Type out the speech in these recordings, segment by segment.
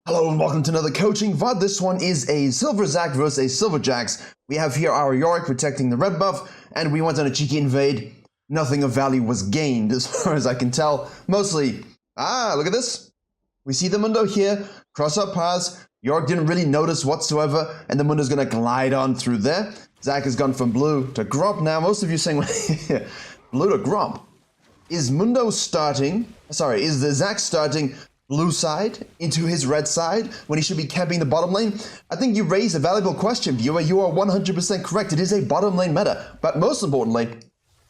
Hello and welcome to another coaching VOD. This one is a Silver Zac versus a Silver Jax. We have here our Yorick protecting the red buff, and we went on a cheeky invade. Nothing of value was gained as far as I can tell. Mostly, look at this. We see the Mundo here, cross our paths. Yorick didn't really notice whatsoever, and the Mundo's gonna glide on through there. Zac has gone from blue to Gromp now. Most of you saying, blue to Gromp. Is Mundo starting, is the Zac starting blue side into his red side when he should be camping the bottom lane? I think you raise a valuable question, viewer. You are 100% correct. It is a bottom lane meta. But most importantly,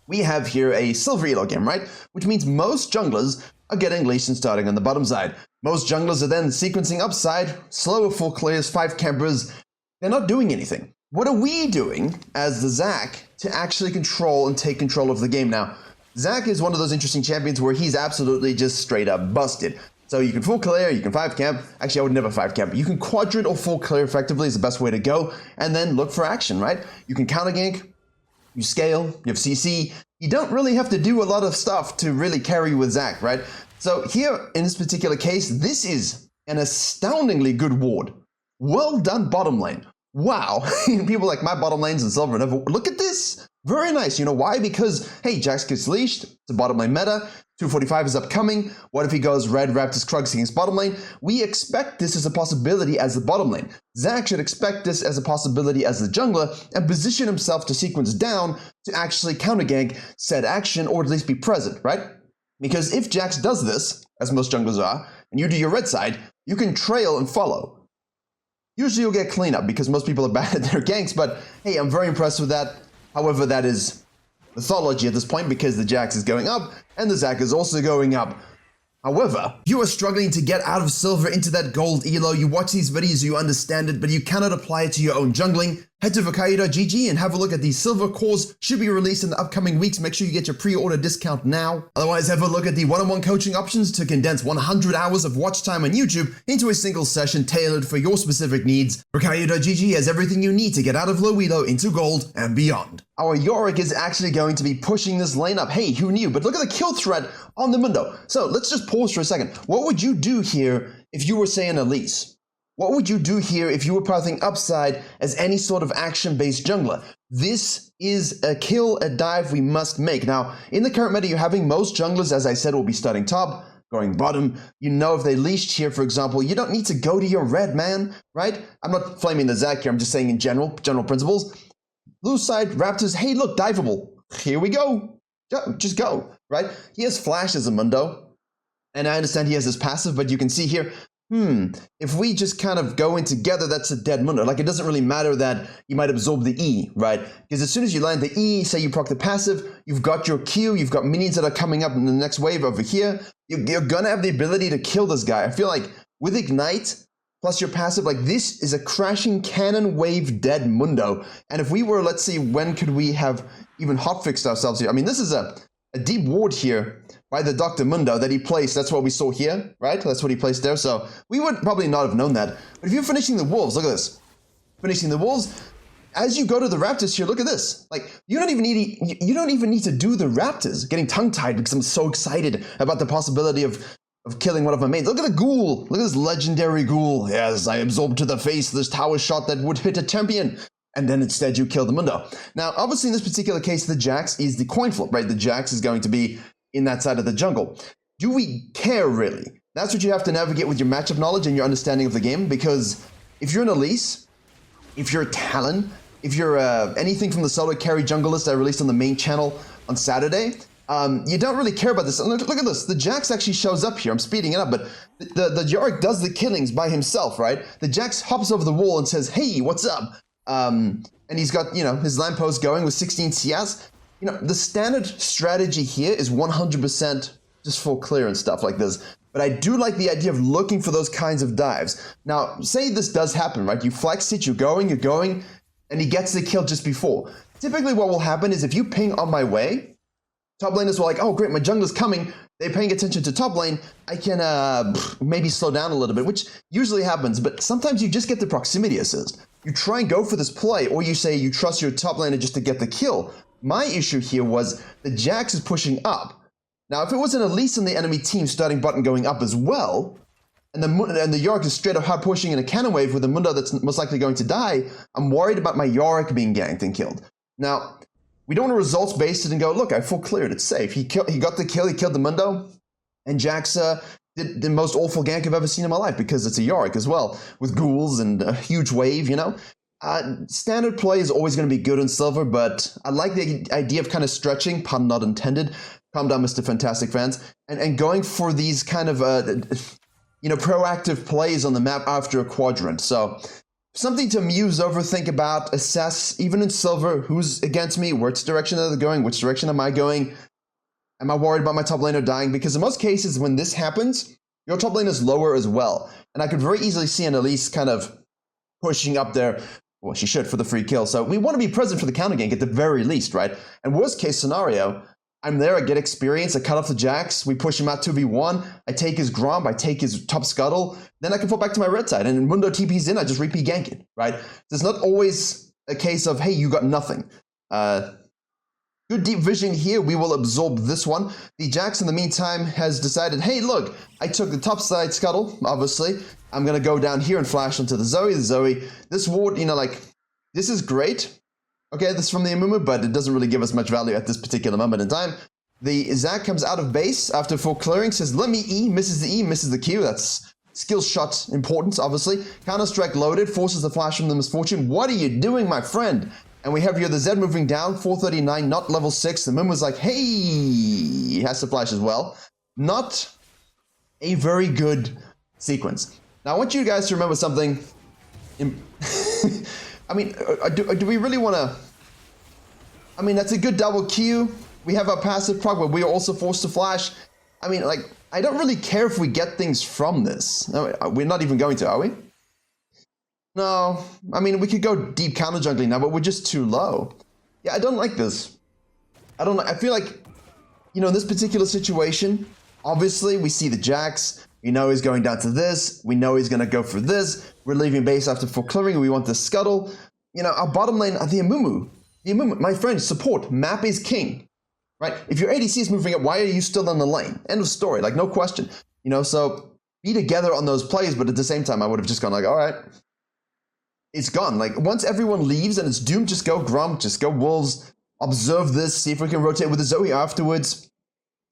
we have here a silver elo game, right? Which means most junglers are getting leashed and starting on the bottom side. Most junglers are then sequencing upside, slower full clears, 5 campers. They're not doing anything. What are we doing as the Zac to actually control and take control of the game now? Zac is one of those interesting champions where he's absolutely just straight up busted. So you can full clear, you can 5 camp. Actually, I would never 5 camp. You can quadrant or full clear effectively is the best way to go. And then look for action, right? You can counter gank, you scale, you have CC. You don't really have to do a lot of stuff to really carry with Zac, right? So here, in this particular case, this is an astoundingly good ward. Well done bottom lane. Wow. People like my bottom lanes in silver never, look at this. Very nice. You know why? Because, hey, Jax gets leashed. It's a bottom lane meta. 245 is upcoming. What if he goes red Raptors Krugs against bottom lane? We expect this as a possibility as the bottom lane. Zac should expect this as a possibility as the jungler and position himself to sequence down to actually counter gank said action or at least be present, right? Because if Jax does this, as most junglers are, and you do your red side, you can trail and follow. Usually you'll get cleanup because most people are bad at their ganks, but hey, I'm very impressed with that. However, that is mythology at this point because the Jax is going up and the Zac is also going up. However, you are struggling to get out of silver into that gold elo. You watch these videos, you understand it, but you cannot apply it to your own jungling. Head to Virkayu.gg and have a look at these silver cores. Should be released in the upcoming weeks. Make sure you get your pre-order discount now. Otherwise, have a look at the one-on-one coaching options to condense 100 hours of watch time on YouTube into a single session tailored for your specific needs. Virkayu.gg has everything you need to get out of low elo into gold and beyond. Our Yorick is actually going to be pushing this lane up. Hey, who knew? But look at the kill threat on the Mundo. So let's just pause for a second. What would you do here if you were, say, an Elise? What would you do here if you were pathing upside as any sort of action-based jungler? This is a kill, a dive we must make. Now, in the current meta you're having, most junglers, as I said, will be starting top, going bottom. You know, if they leashed here, for example, you don't need to go to your red, man, right? I'm not flaming the Zac here. I'm just saying in general principles. Blue side, Raptors, hey, look, diveable. Here we go. Just go, right? He has flash as a Mundo, and I understand he has his passive, but you can see here, if we just kind of go in together, that's a dead Mundo. Like, it doesn't really matter that you might absorb the E, right? Because as soon as you land the E, say you proc the passive, you've got your Q, you've got minions that are coming up in the next wave over here. You're gonna have the ability to kill this guy. I feel like with Ignite, plus your passive, like this is a crashing cannon wave dead Mundo. And if we were, let's see, when could we have even hotfixed ourselves here? I mean, this is a deep ward here by the Dr. Mundo that he placed. That's what we saw here, right? That's what he placed there. So we would probably not have known that. But if you're finishing the wolves, look at this. Finishing the wolves, as you go to the Raptors here, look at this. Like, you don't even need to do the Raptors. Getting tongue-tied because I'm so excited about the possibility of killing one of my mates. Look at the ghoul. Look at this legendary ghoul. Yes, I absorbed to the face this tower shot that would hit a champion. And then instead you kill the Mundo. Now, obviously in this particular case, the Jax is the coin flip, right? The Jax is going to be in that side of the jungle. Do we care, really? That's what you have to navigate with your matchup knowledge and your understanding of the game, because if you're an Elise, if you're a Talon, if you're anything from the solo carry jungle list I released on the main channel on Saturday, you don't really care about this. Look at this. The Jax actually shows up here. I'm speeding it up, but the Yorick does the killings by himself, right? The Jax hops over the wall and says, hey, what's up? And he's got, you know, his lamppost going with 16 CS. You know, the standard strategy here is 100% just full clear and stuff like this. But I do like the idea of looking for those kinds of dives. Now, say this does happen, right? You flex it, you're going, and he gets the kill just before. Typically what will happen is if you ping on my way, top laners were like, oh great, my jungler's coming. They're paying attention to top lane. I can maybe slow down a little bit, which usually happens. But sometimes you just get the proximity assist. You try and go for this play, or you say you trust your top laner just to get the kill. My issue here was the Jax is pushing up. Now, if it was an Elise in the enemy team starting button going up as well, and the Yorick is straight up hard pushing in a cannon wave with a Mundo that's most likely going to die, I'm worried about my Yorick being ganked and killed. Now, we don't want to results based it and go, look, I full cleared, it's safe. He got the kill, he killed the Mundo, and Jax did the most awful gank I've ever seen in my life because it's a Yorick as well, with ghouls and a huge wave, you know? Standard play is always going to be good in Silver, but I like the idea of kind of stretching, pun not intended, calm down Mr. Fantastic fans, and going for these kind of, proactive plays on the map after a quadrant. So something to muse over, think about, assess, even in Silver, who's against me, which direction are they going, which direction am I going? Am I worried about my top laner dying? Because in most cases, when this happens, your top lane is lower as well. And I could very easily see an Elise kind of pushing up there. Well, she should for the free kill. So we want to be present for the counter gank at the very least, right? And worst case scenario, I'm there, I get experience, I cut off the Jax, we push him out 2v1, I take his Gromp, I take his top scuttle, then I can fall back to my red side. And Mundo TP's in, I just repeat gank it, right? So it's not always a case of, hey, you got nothing. Good deep vision here, we will absorb this one. The Jax in the meantime has decided, hey, look, I took the top side scuttle, obviously. I'm gonna go down here and flash into the Zoe. This ward, this is great. Okay, this is from the Amumu, but it doesn't really give us much value at this particular moment in time. The Zac comes out of base after full clearing, says, let me E, misses the Q. That's skill shot importance, obviously. Counter-Strike loaded, forces the flash from the Misfortune. What are you doing, my friend? And we have here the Zed moving down, 439, not level 6. The Moon was like, hey, he has to flash as well. Not a very good sequence. Now, I want you guys to remember something. I mean, do we really want to... I mean, that's a good double Q. We have our passive proc, but we are also forced to flash. I mean, like, I don't really care if we get things from this. No, we're not even going to, are we? No. I mean, we could go deep counter jungling now, but we're just too low. Yeah, I don't like this. I feel like, in this particular situation, obviously, we see the Jax. We know he's going down to this. We know he's going to go for this. We're leaving base after full clearing. We want the scuttle. Our bottom lane, the Amumu. My friend, support. Map is king. Right? If your ADC is moving up, why are you still in the lane? End of story. Like, no question. So be together on those plays, but at the same time, I would have just gone like, all right. It's gone. Like, once everyone leaves and it's doomed, just go Grump, just go Wolves. Observe this. See if we can rotate with the Zoe afterwards.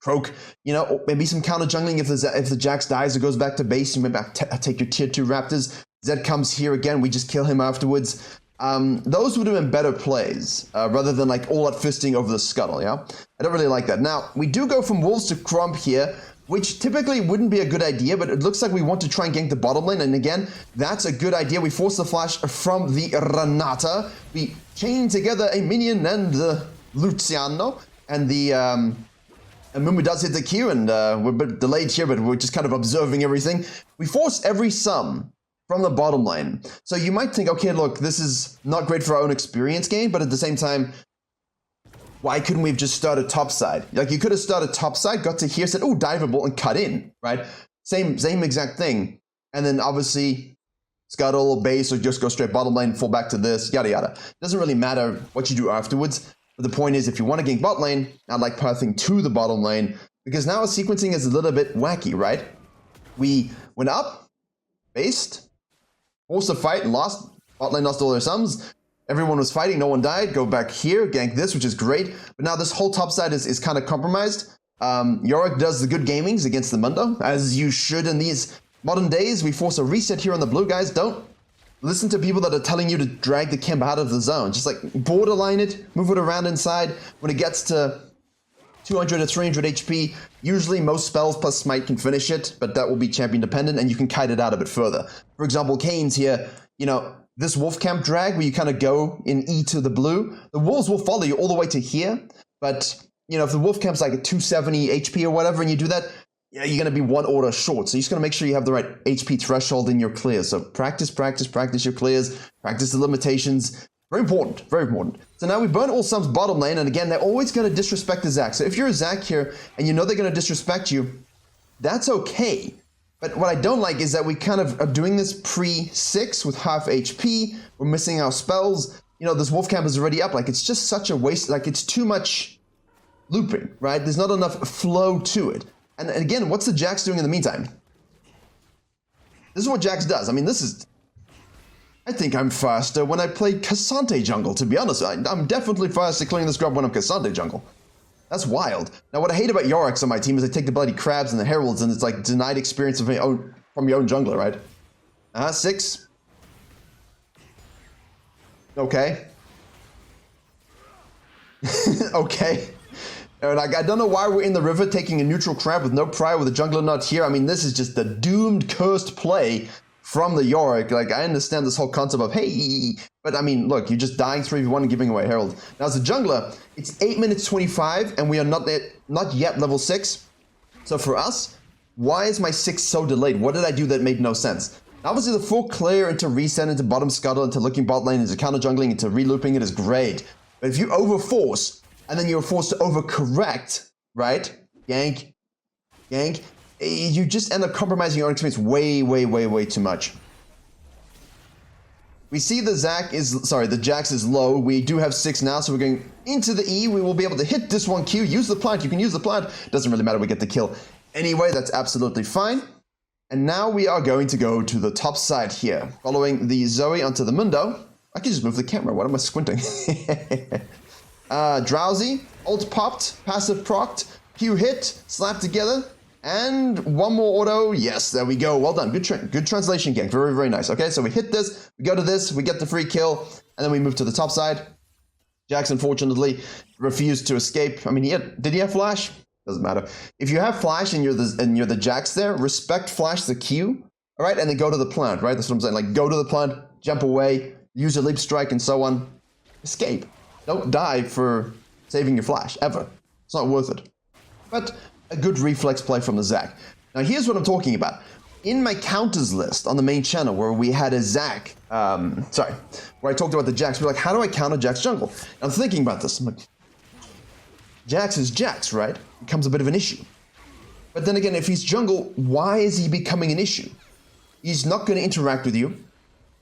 Croak, maybe some counter jungling if the Jax dies or goes back to base. You maybe take your tier 2 Raptors. Zed comes here again. We just kill him afterwards. Those would have been better plays rather than like all out fisting over the scuttle. Yeah, I don't really like that. Now we do go from Wolves to Crump here, which typically wouldn't be a good idea, but it looks like we want to try and gank the bottom lane. And again, that's a good idea. We force the flash from the Renata. We chain together a minion and the Luciano and the. And Mumu does hit the Q, and we're a bit delayed here, but we're just kind of observing everything. We force every sum from the bottom lane. So you might think, okay, look, this is not great for our own experience gain, but at the same time, why couldn't we have just started topside? Like, you could have started topside, got to here, said, oh, diveable, and cut in, right? Same exact thing. And then obviously, scuttle, base, or just go straight bottom lane, fall back to this, yada yada. Doesn't really matter what you do afterwards. But the point is, if you want to gank bot lane, I like pathing to the bottom lane, because now our sequencing is a little bit wacky, right? We went up, based, forced a fight, and lost. Bot lane lost all their sums. Everyone was fighting, no one died. Go back here, gank this, which is great. But now this whole top side is kind of compromised. Yorick does the good gamings against the Mundo, as you should in these modern days. We force a reset here on the blue, guys. Don't listen to people that are telling you to drag the camp out of the zone. Just like borderline it, move it around inside. When it gets to 200 or 300 HP, usually most spells plus smite can finish it, but that will be champion dependent and you can kite it out a bit further. For example, Kane's here, this wolf camp drag where you kind of go in E to the blue, the wolves will follow you all the way to here. But, if the wolf camp's like at 270 HP or whatever and you do that, yeah, you're going to be one order short. So you just got to make sure you have the right HP threshold in your clears. So practice your clears, practice the limitations. Very important, very important. So now we burn all sums bottom lane, and again, they're always going to disrespect the Zac. So if you're a Zac here and you know they're going to disrespect you, that's okay. But what I don't like is that we kind of are doing this pre-6 with half HP. We're missing our spells. This wolf camp is already up. Like, it's just such a waste. Like, it's too much looping, right? There's not enough flow to it. And again, what's the Jax doing in the meantime? This is what Jax does. I mean, this is... I think I'm faster when I play Cassante jungle, to be honest. I'm definitely faster clearing this grub when I'm Cassante jungle. That's wild. Now, what I hate about Yoriks on my team is they take the bloody crabs and the heralds, and it's like denied experience of from your own jungler, right? 6. Okay. Okay. And I don't know why we're in the river taking a neutral crab with no prior with the jungler not here. I mean, this is just the doomed, cursed play from the Yorick. Like, I understand this whole concept of, hey, but I mean, look, you're just dying 3v1 and giving away Herald. Now, as a jungler, it's 8 minutes 25, and we are not yet level 6. So for us, why is my 6 so delayed? What did I do that made no sense? Obviously, the full clear into reset, into bottom scuttle, into looking bot lane, into counter jungling, into relooping it is great. But if you overforce, and then you're forced to overcorrect, right? Gank. You just end up compromising your own experience way too much. We see the Jax is low. We do have 6 now, so we're going into the E. We will be able to hit this one Q, use the plant. You can use the plant. Doesn't really matter, we get the kill. Anyway, that's absolutely fine. And now we are going to go to the top side here. Following the Zoe onto the Mundo. I can just move the camera, what am I squinting? Drowsy, ult popped, passive procced, Q hit, slapped together, and one more auto. Yes, there we go. Well done. Good translation, gang. Very nice. Okay, so we hit this, we go to this, we get the free kill, and then we move to the top side. Jax, unfortunately, refused to escape. I mean, did he have flash? Doesn't matter. If you have flash and you're the Jax there, respect flash the Q, all right, and then go to the plant, right? That's what I'm saying. Like, go to the plant, jump away, use a leap strike, and so on. Escape. Don't die for saving your flash, ever. It's not worth it. But a good reflex play from the Zac. Now here's what I'm talking about. In my counters list on the main channel where we had a Zac, where I talked about the Jax, we're like, how do I counter Jax jungle? And I'm thinking about this. I'm like, Jax is Jax, right? It becomes a bit of an issue. But then again, if he's jungle, why is he becoming an issue? He's not going to interact with you.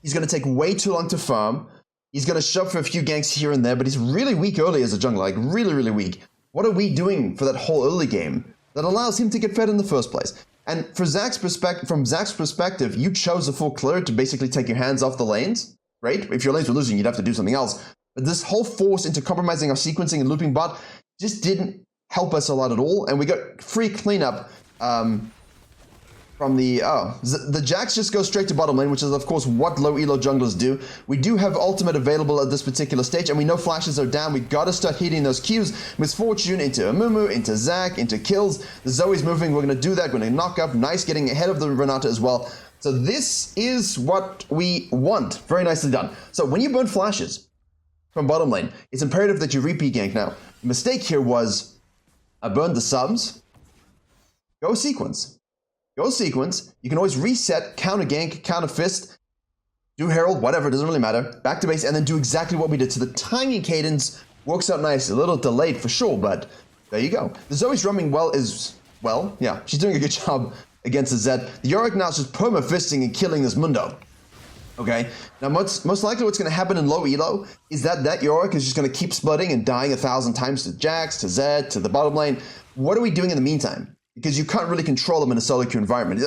He's going to take way too long to farm. He's going to shove for a few ganks here and there, but he's really weak early as a jungler, like really weak. What are we doing for that whole early game that allows him to get fed in the first place? And from Zac's perspective, you chose a full clear to basically take your hands off the lanes, right? If your lanes were losing, you'd have to do something else. But this whole force into compromising our sequencing and looping bot just didn't help us a lot at all. And we got free cleanup from the Jax just goes straight to bottom lane, which is of course what low elo junglers do. We do have ultimate available at this particular stage, and we know flashes are down. We gotta start hitting those Qs. Misfortune into Amumu, into Zac, into kills. The Zoe's moving, we're gonna do that, we're gonna knock up, nice, getting ahead of the Renata as well. So this is what we want. Very nicely done. So when you burn flashes from bottom lane, it's imperative that you repeat gank. Now, the mistake here was I burned the subs. Go sequence. Go sequence. You can always reset, counter gank, counter fist, do herald, whatever, doesn't really matter. Back to base, and then do exactly what we did. So the timing cadence works out nice. A little delayed for sure, but there you go. The Zoe's roaming well, yeah, she's doing a good job against the Zed. The Yorick now is just perma-fisting and killing this Mundo. Okay, now most likely what's going to happen in low elo is that Yorick is just going to keep splitting and dying 1,000 times to Jax, to Zed, to the bottom lane. What are we doing in the meantime? Because you can't really control them in a solo queue environment.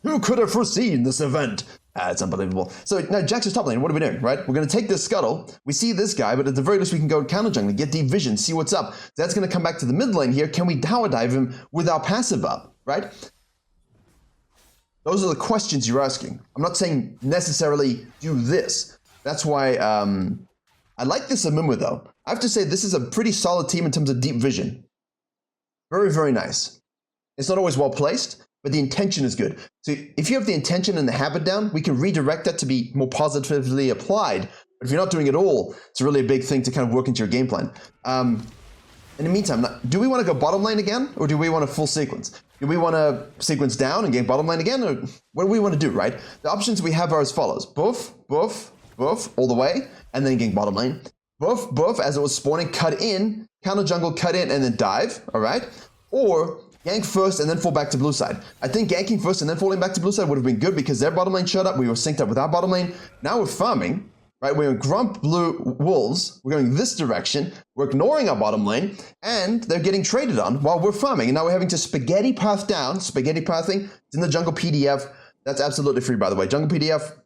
Who could have foreseen this event? It's unbelievable. So now Jax is top lane. What are we doing, right? We're going to take this scuttle. We see this guy, but at the very least we can go counter jungling, get deep vision, see what's up. That's going to come back to the mid lane here. Can we tower dive him with our passive up, right? Those are the questions you're asking. I'm not saying necessarily do this. That's why I like this Amumu though. I have to say this is a pretty solid team in terms of deep vision. Very nice. It's not always well placed, but the intention is good. So if you have the intention and the habit down, we can redirect that to be more positively applied. But if you're not doing it all, it's really a big thing to kind of work into your game plan. In the meantime, do we want to go bottom lane again, or do we want a full sequence? Do we want to sequence down and gain bottom lane again, or what do we want to do, right? The options we have are as follows. Buff, all the way, and then gain bottom lane. Buff, as it was spawning, cut in, counter jungle, cut in, and then dive, all right? Or gank first and then fall back to blue side. I think ganking first and then falling back to blue side would have been good because their bottom lane shut up, we were synced up with our bottom lane. Now we're farming, right? We're in Grump Blue Wolves, we're going this direction, we're ignoring our bottom lane, and they're getting traded on while we're farming. And now we're having to spaghetti path down, spaghetti pathing, it's in the jungle PDF, That's absolutely free, by the way. Jungle PDF,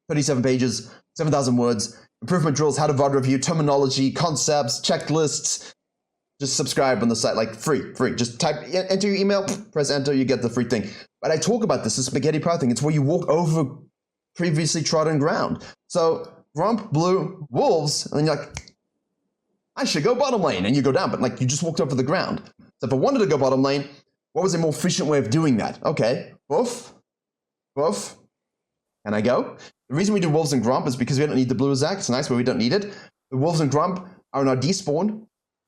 37 pages, 7,000 words, improvement drills, how to VOD review, terminology, concepts, checklists. Just subscribe on the site, like free. Just enter your email, press enter, you get the free thing. But I talk about this, the spaghetti power thing. It's where you walk over previously trodden ground. So Grump, Blue, Wolves, and then you're like, I should go bottom lane, and you go down, but like you just walked over the ground. So if I wanted to go bottom lane, what was a more efficient way of doing that? Okay, woof. Can I go? The reason we do Wolves and Grump is because we don't need the Blue Zac. It's nice, but we don't need it. The Wolves and Grump are now despawned.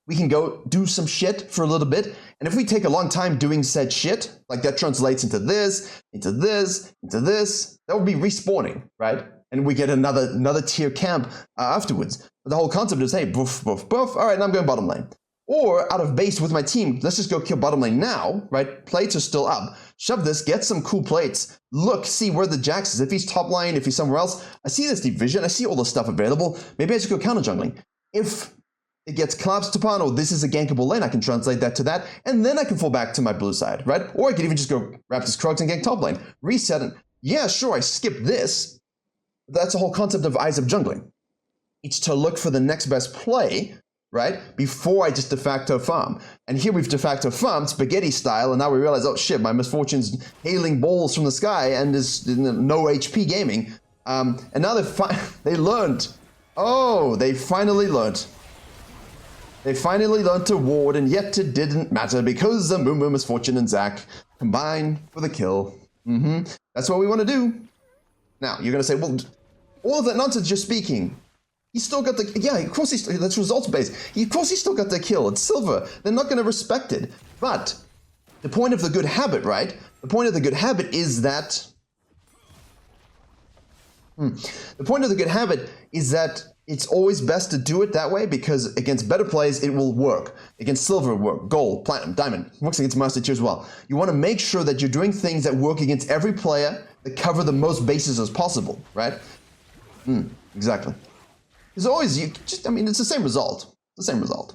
We can go do some shit for a little bit. And if we take a long time doing said shit, like that translates into this, into this, into this, that would be respawning, right? And we get another tier camp afterwards. But the whole concept is, hey, boof. All right, now I'm going bottom lane. Or out of base with my team, let's just go kill bottom lane now, right? Plates are still up. Shove this, get some cool plates. Look, see where the Jax is. If he's top line, if he's somewhere else. I see this division. I see all the stuff available. Maybe I just go counter jungling. If it gets collapsed upon, or this is a gankable lane, I can translate that to that, and then I can fall back to my blue side, right? Or I could even just go Raptors Crocs and gank top lane. Reset it. Yeah, sure, I skipped this. That's the whole concept of eyes of jungling. It's to look for the next best play, right? Before I just de facto farm. And here we've de facto farmed spaghetti style, and now we realize, oh shit, my misfortune's hailing balls from the sky and is no HP gaming. And now they learned. Oh, they finally learned. They finally learned to ward, and yet it didn't matter because the Mumu, Misfortune, and Zac combined for the kill. That's what we want to do. Now, you're going to say, well, all of that nonsense you're speaking. He still got the, yeah, of course that's results based. Of course he still got the kill. It's silver. They're not going to respect it. But the point of the good habit, right? The point of the good habit is that, the point of the good habit is that it's always best to do it that way because against better plays, it will work. Against silver, work. Gold, platinum, diamond. Works against master tier as well. You want to make sure that you're doing things that work against every player that cover the most bases as possible, right? Exactly. There's always, it's the same result. It's the same result.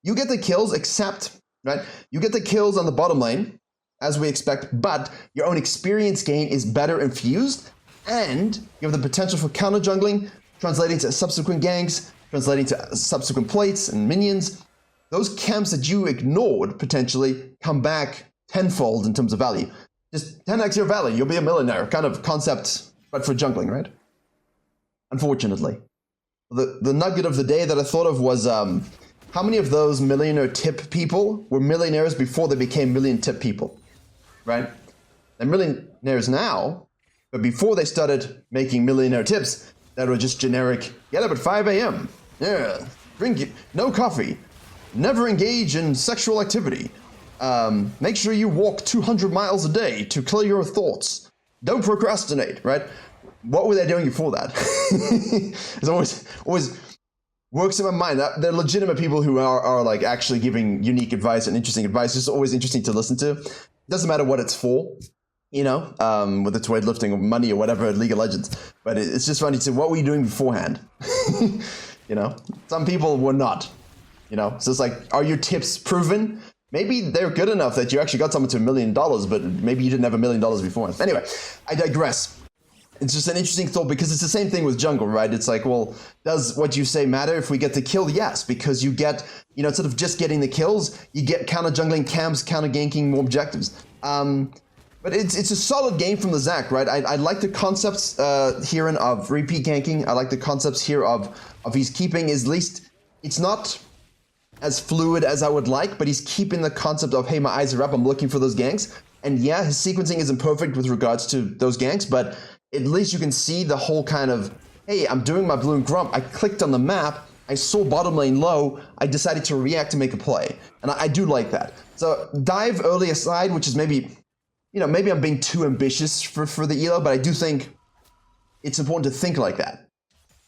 You get the kills, except, right? You get the kills on the bottom lane, as we expect, but your own experience gain is better infused, and you have the potential for counter jungling, translating to subsequent ganks, translating to subsequent plates and minions. Those camps that you ignored potentially come back tenfold in terms of value. Just 10x your value, you'll be a millionaire kind of concept, but for jungling, right? Unfortunately. The nugget of the day that I thought of was how many of those millionaire tip people were millionaires before they became million tip people, right? They're millionaires now, but before they started making millionaire tips, that were just generic, get up at 5 a.m., yeah, drink no coffee, never engage in sexual activity, make sure you walk 200 miles a day to clear your thoughts, don't procrastinate, right? What were they doing before that? It's always works in my mind. They're legitimate people who are like actually giving unique advice and interesting advice. It's always interesting to listen to. Doesn't matter what it's for, you know, whether it's weightlifting or money or whatever, League of Legends. But it's just funny to see what were you doing beforehand? You know, some people were not, you know. So it's like, are your tips proven? Maybe they're good enough that you actually got someone to $1 million, but maybe you didn't have $1 million beforehand. Anyway, I digress. It's just an interesting thought because it's the same thing with jungle, right? It's like, well, does what you say matter if we get the kill? Yes, because you get, you know, instead of just getting the kills, you get counter jungling camps, counter ganking, more objectives. But it's a solid game from the Zac, right? I like the concepts herein of repeat ganking. I like the concepts here of he's keeping at least, it's not as fluid as I would like, but he's keeping the concept of, hey, my eyes are up, I'm looking for those ganks. And yeah, his sequencing isn't perfect with regards to those ganks, but at least you can see the whole kind of, hey, I'm doing my blue and grump. I clicked on the map. I saw bottom lane low. I decided to react to make a play. And I do like that. So dive early aside, which is maybe, you know, maybe I'm being too ambitious for the ELO, but I do think it's important to think like that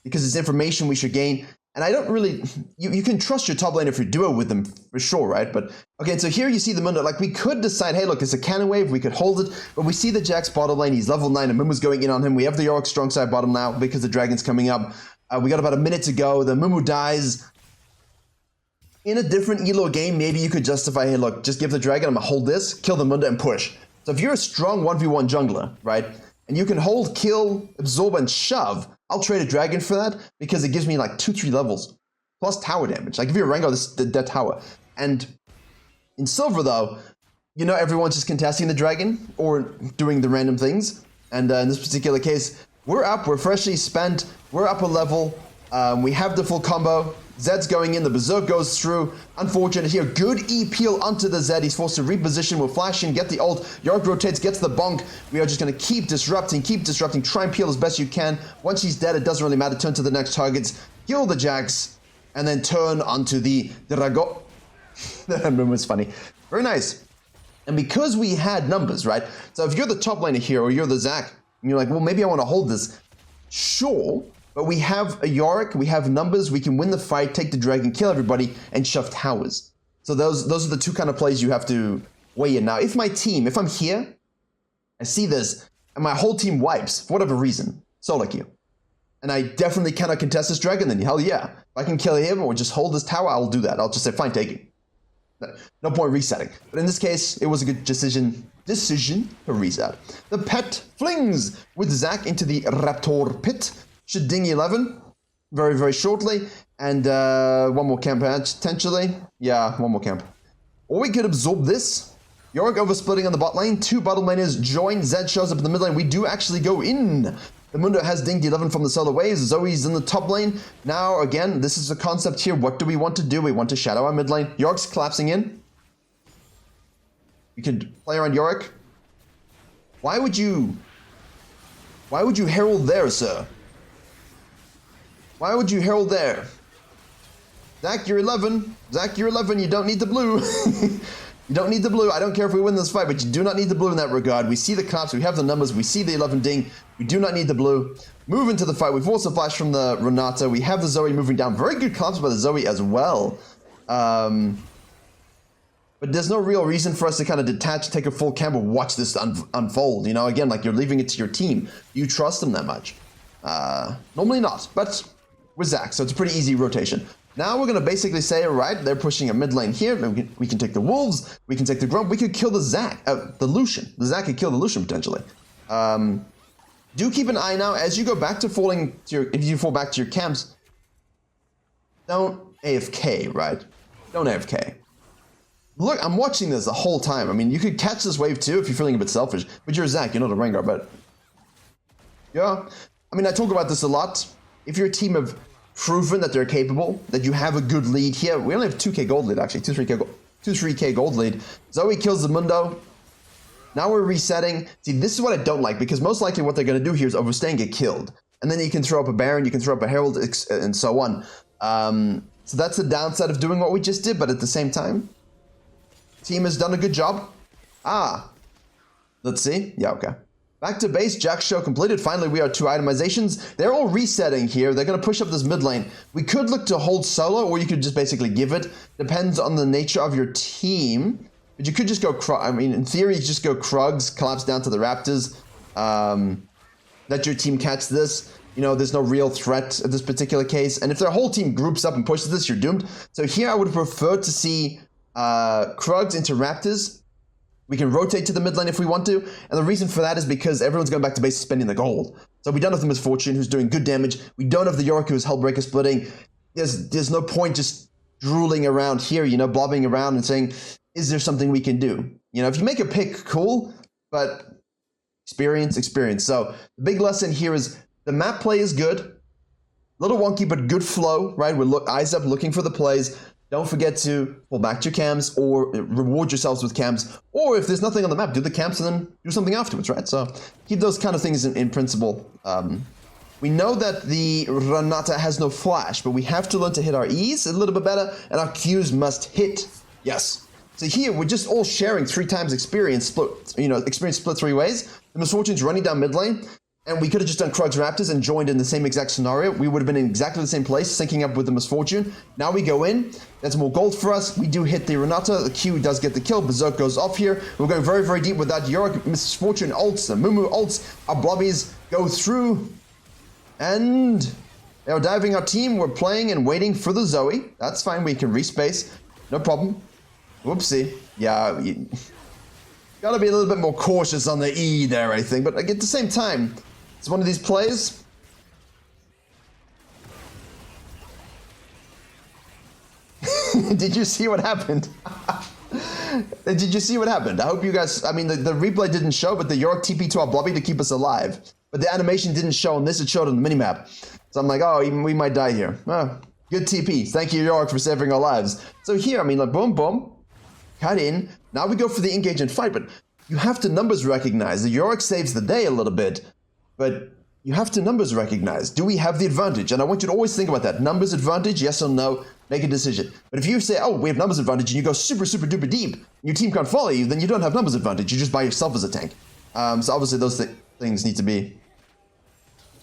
because it's information we should gain. And I don't really, you can trust your top lane if you duo with them for sure, right? But okay, so here you see the Mundo, like we could decide, hey, look, it's a cannon wave, we could hold it, but we see the Jack's bottom lane, he's level 9, and Mumu's going in on him. We have the Yorick strong side bottom now because the dragon's coming up. We got about a minute to go, the Mumu dies. In a different ELO game, maybe you could justify, hey, look, just give the dragon, I'm gonna hold this, kill the Mundo and push. So if you're a strong 1v1 jungler, right? and you can hold, kill, absorb, and shove, I'll trade a dragon for that because it gives me like 2-3 levels plus tower damage. Like if you're Rengar, this that tower. And in silver though, you know everyone's just contesting the dragon or doing the random things. And in this particular case, we're up, we're freshly spent, we're up a level, we have the full combo. Zed's going in, the Berserk goes through. Unfortunate here, good E-peel onto the Zed. He's forced to reposition, we'll flash in, get the ult. Yorick rotates, gets the bonk. We are just going to keep disrupting, try and peel as best you can. Once he's dead, it doesn't really matter. Turn to the next targets, kill the Jax, and then turn onto the Drago. That was funny. Very nice. And because we had numbers, right? So if you're the top laner here, or you're the Zac, and you're like, well, maybe I want to hold this. Sure. But we have a Yorick, we have numbers, we can win the fight, take the dragon, kill everybody, and shove towers. So those are the two kind of plays you have to weigh in. Now, if I'm here, I see this, and my whole team wipes, for whatever reason, solo queue, and I definitely cannot contest this dragon, then hell yeah. If I can kill him or just hold this tower, I'll do that. I'll just say, fine, take it. No point resetting. But in this case, it was a good decision to reset. The pet flings with Zac into the Raptor pit. Should ding 11 very, very shortly. And one more camp potentially. Yeah, one more camp. Or we could absorb this. Yorick oversplitting on the bot lane. 2 bottom laners join. Zed shows up in the mid lane. We do actually go in. The Mundo has dinged 11 from the solar waves. Zoe's in the top lane. Now, again, this is the concept here. What do we want to do? We want to shadow our mid lane. Yorick's collapsing in. You could play around Yorick. Why would you herald there, sir? Why would you herald there? Zac, you're 11. Zac, you're 11. You don't need the blue. You don't need the blue. I don't care if we win this fight, but you do not need the blue in that regard. We see the collapse. We have the numbers. We see the 11 ding. We do not need the blue. Move into the fight. We've also flashed from the Renata. We have the Zoe moving down. Very good collapse by the Zoe as well. But there's no real reason for us to kind of detach, take a full camp, or watch this unfold. You know, again, like you're leaving it to your team. You trust them that much. Normally not, but with Zac, so it's a pretty easy rotation. Now we're going to basically say, all right, they're pushing a mid lane here. We can take the Wolves. We can take the Grump. We could kill the Zac, the Lucian. The Zac could kill the Lucian potentially. Do keep an eye now as you go back to falling to your, if you fall back to your camps, don't AFK, right? Don't AFK. Look, I'm watching this the whole time. I mean, you could catch this wave too if you're feeling a bit selfish, but you're Zac, you're not a Rengar, but yeah. I mean, I talk about this a lot. If your team have proven that they're capable, that you have a good lead here. We only have 2k gold lead, actually. 2-3k gold lead. Zoe kills the Mundo. Now we're resetting. See, this is what I don't like, because most likely what they're going to do here is overstay and get killed. And then you can throw up a Baron, you can throw up a Herald, and so on. So that's the downside of doing what we just did, but at the same time, team has done a good job. Let's see. Yeah, okay. Back to base, Jack's show completed. Finally, we are 2 itemizations. They're all resetting here. They're going to push up this mid lane. We could look to hold solo, or you could just basically give it. Depends on the nature of your team. But you could just go, I mean, in theory, you just go Krugs, collapse down to the Raptors. Let your team catch this. You know, there's no real threat at this particular case. And if their whole team groups up and pushes this, you're doomed. So here I would prefer to see Krugs into Raptors. We can rotate to the mid lane if we want to, and the reason for that is because everyone's going back to base spending the gold. So we don't have the Misfortune, who's doing good damage. We don't have the Yorick, who's Hellbreaker splitting. There's no point just drooling around here, you know, blobbing around and saying, is there something we can do? You know, if you make a pick, cool, but experience. So the big lesson here is the map play is good. A little wonky, but good flow, right? We're eyes up looking for the plays. Don't forget to pull back to your camps or reward yourselves with camps. Or if there's nothing on the map, do the camps and then do something afterwards, right? So keep those kind of things in principle. We know that the Renata has no flash, but we have to learn to hit our E's a little bit better, and our Q's must hit. Yes. So here, we're just all sharing 3 times experience split, you know, experience split 3 ways. The Misfortune's running down mid lane. And we could have just done Krugs Raptors and joined in the same exact scenario. We would have been in exactly the same place, syncing up with the Misfortune. Now we go in. That's more gold for us. We do hit the Renata. The Q does get the kill. Berserk goes off here. We're going very, very deep with that. Yorick, Misfortune ults, the Mumu ults. Our blobbies go through. And they're diving our team. We're playing and waiting for the Zoe. That's fine. We can respace. No problem. Whoopsie. Yeah. Gotta be a little bit more cautious on the E there, I think. But like, at the same time, it's one of these plays. Did you see what happened? Did you see what happened? I hope you guys, I mean, the replay didn't show, but the York TP to our Blobby to keep us alive. But the animation didn't show on this, it showed on the minimap. So I'm like, oh, we might die here. Oh, good TP. Thank you, York, for saving our lives. So here, I mean, like, boom, boom. Cut in. Now we go for the engage and fight, but you have to numbers recognize. The York saves the day a little bit, but you have to numbers recognize. Do we have the advantage? And I want you to always think about that. Numbers advantage, yes or no, make a decision. But if you say, oh, we have numbers advantage, and you go super, super duper deep, and your team can't follow you, then you don't have numbers advantage. You just buy yourself as a tank. So obviously those things need to be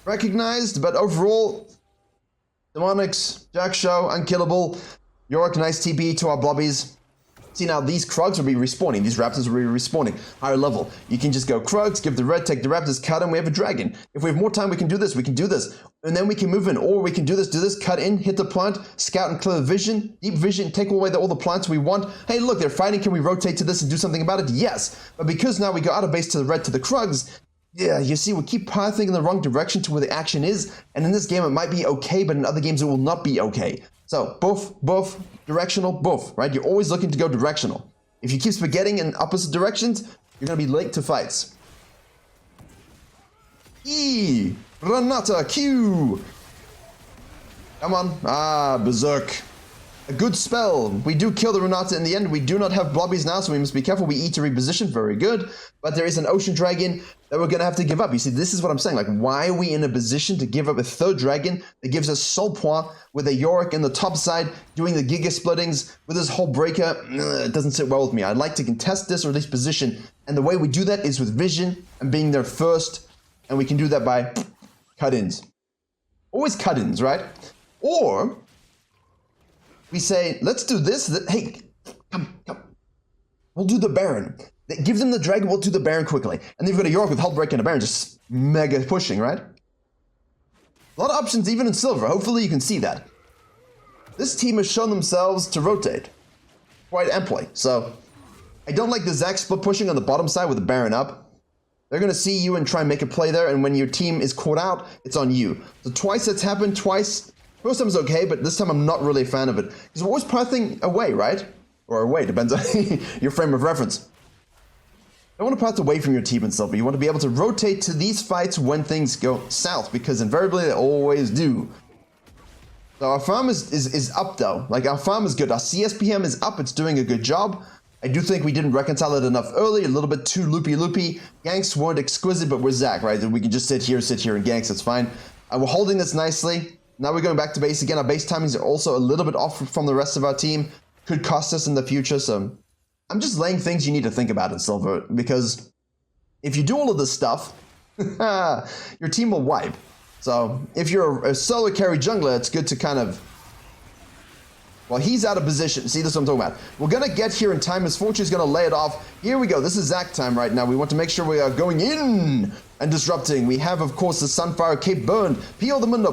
recognized, but overall, Demonics, Jack Show, unkillable. York, nice TP to our Blobbies. See, now these Krugs will be respawning. These Raptors will be respawning. Higher level. You can just go Krugs, give the red, take the Raptors, cut, and we have a dragon. If we have more time, we can do this. We can do this. And then we can move in. Or we can do this, cut in, hit the plant, scout and clear vision, deep vision, take away all the plants we want. Hey, look, they're fighting. Can we rotate to this and do something about it? Yes. But because now we go out of base to the red to the Krugs, yeah, you see, we keep pathing in the wrong direction to where the action is. And in this game, it might be okay, but in other games, it will not be okay. So, boof, directional, boof, right? You're always looking to go directional. If you keep spaghetting in opposite directions, you're going to be late to fights. E, Renata, Q. Come on. Berserk. A good spell. We do kill the Renata in the end. We do not have Blobbies now, so we must be careful. We E to reposition. Very good. But there is an Ocean Dragon that we're going to have to give up. You see, this is what I'm saying. Like, why are we in a position to give up a third dragon that gives us Soul Point with a Yorick in the top side doing the Giga Splittings with this whole breaker? It doesn't sit well with me. I'd like to contest this or at least position. And the way we do that is with vision and being there first. And we can do that by cut-ins. Always cut-ins, right? Or we say, let's do this. Hey, come. We'll do the Baron. Give them the dragon, we'll do the Baron quickly. And then you've got a York with Hull Breaker and a Baron just mega pushing, right? A lot of options even in silver. Hopefully you can see that. This team has shown themselves to rotate quite amply. So I don't like the Zac split pushing on the bottom side with the Baron up. They're going to see you and try and make a play there. And when your team is caught out, it's on you. So twice that's happened, twice. First time was okay, but this time I'm not really a fan of it. Because we're always pathing away, right? Or away, depends on your frame of reference. You don't want to path away from your team and stuff, but you want to be able to rotate to these fights when things go south, because invariably they always do. So our farm is up though. Like, our farm is good. Our CSPM is up. It's doing a good job. I do think we didn't reconcile it enough early. A little bit too loopy. Ganks weren't exquisite, but we're Zac, right? We can just sit here and ganks. It's fine. We're holding this nicely. Now we're going back to base again. Our base timings are also a little bit off from the rest of our team. Could cost us in the future, so I'm just laying things you need to think about in silver, because if you do all of this stuff, your team will wipe. So if you're a solo carry jungler, it's good to kind of, well, he's out of position. See, this is what I'm talking about. We're going to get here in time. Misfortune is going to lay it off. Here we go. This is Zac time right now. We want to make sure we are going in and disrupting. We have, of course, the Sunfire Cape burned. Peel the mundo.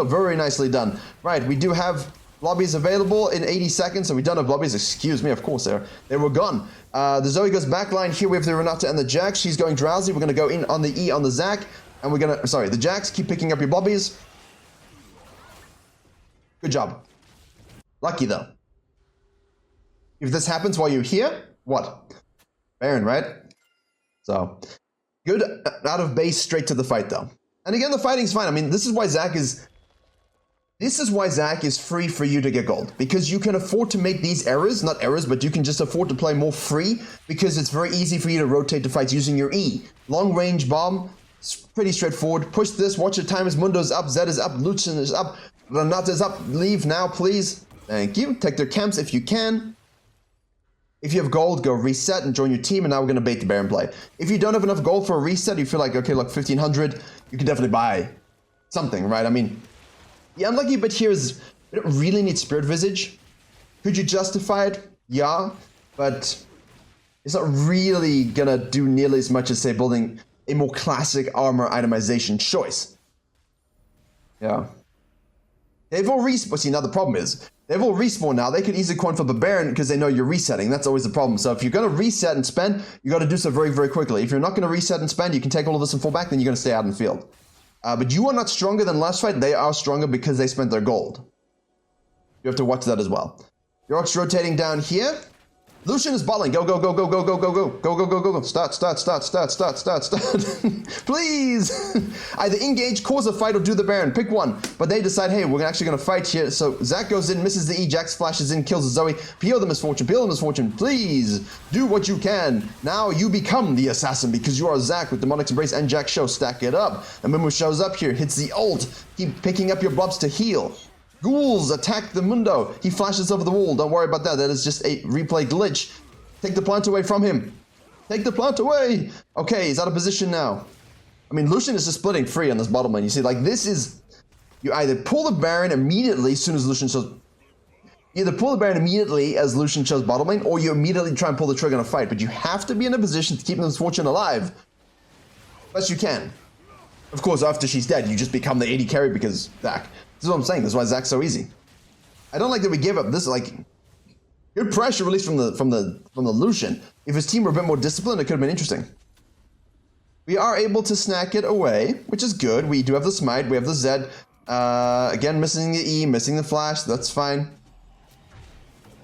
Very nicely done. Right, we do have lobbies available in 80 seconds, so we don't have lobbies. Excuse me, of course, they were gone. The Zoe goes backline. Here we have the Renata and the Jax. She's going drowsy. We're going to go in on the E on the Zac, and we're going to, sorry, the Jax, keep picking up your lobbies. Good job. Lucky, though. If this happens while you're here, what? Baron, right? So, good out of base, straight to the fight, though. And again, the fighting's fine. I mean, this is why Zac is free for you to get gold, because you can afford to make these errors, not errors, but you can just afford to play more free, because it's very easy for you to rotate to fights using your E. Long range bomb, it's pretty straightforward. Push this, watch your timers, Mundo's up, Zed is up, Lucian is up, Renata is up, leave now, please. Thank you. Take their camps if you can. If you have gold, go reset and join your team, and now we're going to bait the Baron play. If you don't have enough gold for a reset, you feel like, okay, look, 1,500, you can definitely buy something, right? I mean, the unlucky bit here is we don't really need Spirit Visage. Could you justify it? Yeah, but it's not really going to do nearly as much as, say, building a more classic armor itemization choice. Yeah. They've all respawned. See, now the problem is, They've all respawned now. They could easily coin flip a Baron because they know you're resetting. That's always the problem. So if you're going to reset and spend, you got to do so very, very quickly. If you're not going to reset and spend, you can take all of this and fall back, then you're going to stay out in the field. But you are not stronger than last fight. They are stronger because they spent their gold. You have to watch that as well. York's rotating down here. Lucian is bottling. Go, go, go, go, go, go, go, go. Go, go, go, go, go. Start. Please. Either engage, cause a fight, or do the Baron. Pick one. But they decide, hey, we're actually going to fight here. So Zac goes in, misses the E. Jax flashes in, kills the Zoe. Peel the misfortune. Peel the misfortune. Please do what you can. Now you become the assassin because you are Zac with Demonic's Embrace and Jax Show. Stack it up. And Mimu shows up here, hits the ult. Keep picking up your blobs to heal. Ghouls attack the Mundo. He flashes over the wall. Don't worry about that. That is just a replay glitch. Take the plant away from him. Take the plant away. Okay, he's out of position now. I mean, Lucian is just splitting free on this bottom lane. You see, like, this is... You either pull the Baron immediately as soon as Lucian shows... You either pull the Baron immediately as Lucian shows bottom lane, or you immediately try and pull the trigger in a fight. But you have to be in a position to keep the misfortune alive. Best you can. Of course, after she's dead, you just become the AD carry because Zac. This is what I'm saying. This is why Zac's so easy. I don't like that we gave up this, like, good pressure released from the Lucian. If his team were a bit more disciplined, it could have been interesting. We are able to snack it away, which is good. We do have the smite. We have the Zed. Again, missing the E, missing the flash. That's fine.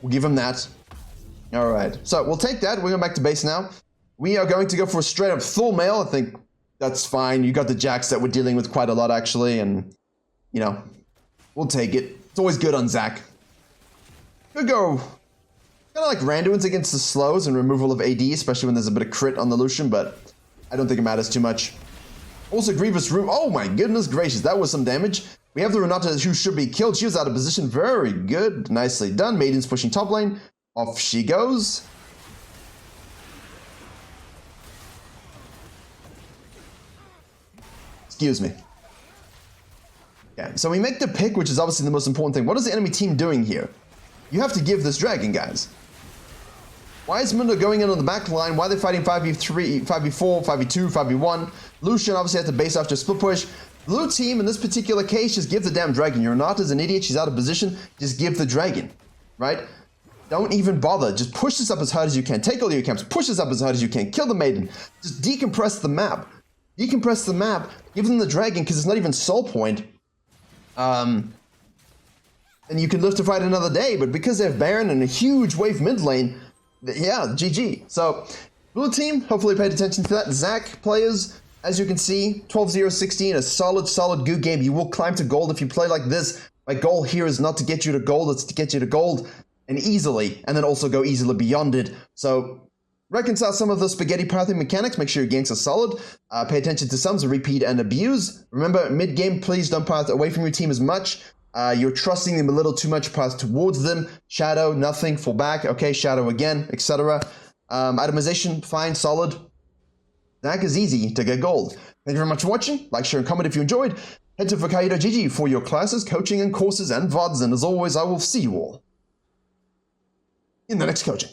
We'll give him that. All right. So we'll take that. We're going back to base now. We are going to go for a straight up full mail. I think that's fine. You got the Jax that we're dealing with quite a lot, actually, and you know. We'll take it. It's always good on Zac. Good go. Kind of like Randuin's against the slows and removal of AD, especially when there's a bit of crit on the Lucian, but I don't think it matters too much. Also, Grievous Room. Oh my goodness gracious, that was some damage. We have the Renata who should be killed. She was out of position. Very good. Nicely done. Maiden's pushing top lane. Off she goes. Excuse me. Yeah, so we make the pick, which is obviously the most important thing. What is the enemy team doing here? You have to give this dragon, guys. Why is Mundo going in on the back line? Why are they fighting 5v3, 5v4, 5v2, 5v1? Lucian obviously had to base after a split push. Blue team, in this particular case, just give the damn dragon. Renata's an idiot. She's out of position. Just give the dragon, right? Don't even bother. Just push this up as hard as you can. Take all your camps. Push this up as hard as you can. Kill the maiden. Just decompress the map. Decompress the map. Give them the dragon, because it's not even soul point. And you can live to fight another day, but because they have Baron and a huge wave mid lane, yeah, GG. So, blue team, hopefully paid attention to that. Zac players, as you can see, 12-0-16, a solid good game. You will climb to gold if you play like this. My goal here is not to get you to gold, it's to get you to gold and easily, and then also go easily beyond it. So, reconcile some of the spaghetti pathing mechanics, make sure your ganks are solid, pay attention to sums, repeat and abuse. Remember, mid-game, please don't path away from your team as much. You're trusting them a little too much, path towards them. Shadow, nothing, fall back, okay, shadow again, etc. Itemization, fine, solid. Zac is easy to get gold. Thank you very much for watching. Like, share, and comment if you enjoyed. Head to Virkayu.gg for your classes, coaching, and courses, and VODs. And as always, I will see you all in the next coaching.